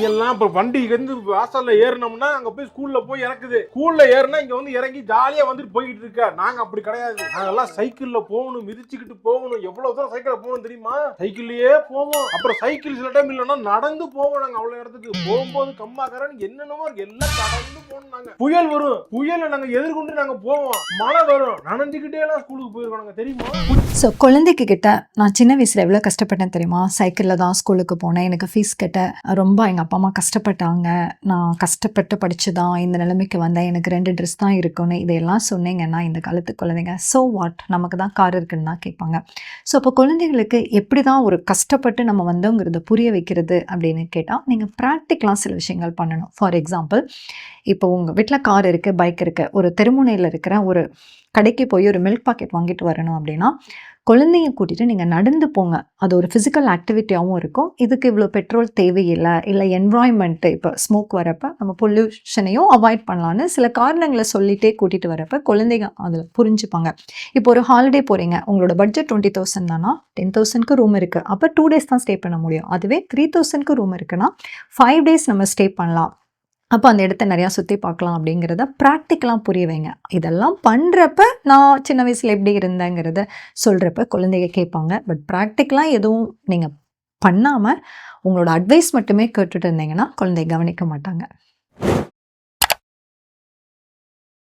எல்லாம் இப்ப வண்டி வந்து வாசல்ல ஏறினோம்னா அங்க போய் ஸ்கூல்ல போய் இறக்குது. ஸ்கூல்ல ஏறினா இங்க வந்து இறங்கி ஜாலியா வந்துட்டு போயிட்டு இருக்க. நாங்க அப்படி கிடையாது. நாங்கெல்லாம் சைக்கிள்ல போகணும், மிதிச்சுக்கிட்டு போகணும். எவ்வளவு தூரம் சைக்கிள்ல போகணும் தெரியுமா? சைக்கிள்லயே போவோம். அப்புறம் சைக்கிள் சில டைம் இல்லைன்னா நடந்து போவோம். நாங்க அவ்வளவு இடத்துக்கு போகும்போது கம்மாக்காரன் என்னென்னமோ எல்லாம் கடந்து போகணும். நாங்க புயல் வரும், புயலை நாங்க எதிர்கொண்டு நாங்க போவோம். மழை வரும், நனைஞ்சுக்கிட்டே எல்லாம் ஸ்கூலுக்கு போயிருக்கோம் தெரியுமா? ஸோ குழந்தைக்கு கிட்ட நான் சின்ன வயசுல எவ்வளோ கஷ்டப்பட்டேன் தெரியுமா? சைக்கிளில் தான் ஸ்கூலுக்கு போனேன். எனக்கு ஃபீஸ் கட்ட ரொம்ப எங்கள் அப்பா அம்மா கஷ்டப்பட்டாங்க. நான் கஷ்டப்பட்டு படித்து தான் இந்த நிலைமைக்கு வந்தேன். எனக்கு 2 ட்ரெஸ் தான் இருக்குன்னு இதையெல்லாம் சொன்னீங்கன்னா இந்த காலத்து குழந்தைங்க ஸோ வாட், நமக்கு தான் கார் இருக்குன்னு தான் கேட்பாங்க. ஸோ அப்போ குழந்தைங்களுக்கு எப்படி தான் ஒரு கஷ்டப்பட்டு நம்ம வந்தோங்கிறத புரிய வைக்கிறது அப்படின்னு கேட்டால், நீங்கள் ப்ராக்டிக்கலாக சில விஷயங்கள் பண்ணணும். ஃபார் எக்ஸாம்பிள், இப்போ உங்கள் வீட்டில் கார் இருக்குது, பைக் இருக்குது, ஒரு தெருமுனையில் இருக்கிற ஒரு கடைக்கு போய் ஒரு மில்க் பாக்கெட் வாங்கிட்டு வரணும் அப்படின்னா, குழந்தைய கூட்டிகிட்டு நீங்கள் நடந்து போங்க. அது ஒரு ஃபிசிக்கல் ஆக்டிவிட்டியாகவும் இருக்கும். இதுக்கு இவ்வளோ பெட்ரோல் தேவையில்லை, இல்லை என்வாயன்மெண்ட்டு இப்போ ஸ்மோக் வரப்போ நம்ம பொல்யூஷனையும் அவாய்ட் பண்ணலான்னு சில காரணங்களை சொல்லிகிட்டே கூட்டிகிட்டு வரப்போ குழந்தைங்க அதில் புரிஞ்சுப்பாங்க. இப்போ ஒரு ஹாலிடே போகிறீங்க, உங்களோட பட்ஜெட் 20,000 தானா, 10,000க்கு ரூம் இருக்குது, அப்போ 2 days தான் ஸ்டே பண்ண முடியும். அதுவே 3,000க்கு ரூம் இருக்குன்னா 5 days நம்ம ஸ்டே பண்ணலாம். அப்போ அந்த இடத்த நிறையா சுற்றி பார்க்கலாம் அப்படிங்கிறத ப்ராக்டிக்கலாக புரிய வைங்க. இதெல்லாம் பண்ணுறப்ப நான் சின்ன வயசில் எப்படி இருந்தேங்கிறத சொல்கிறப்ப குழந்தைங்க கேட்பாங்க. பட் ப்ராக்டிக்கலாக எதுவும் நீங்கள் பண்ணாமல் உங்களோட அட்வைஸ் மட்டுமே கேட்டுட்டு இருந்தீங்கன்னா குழந்தை கவனிக்க மாட்டாங்க.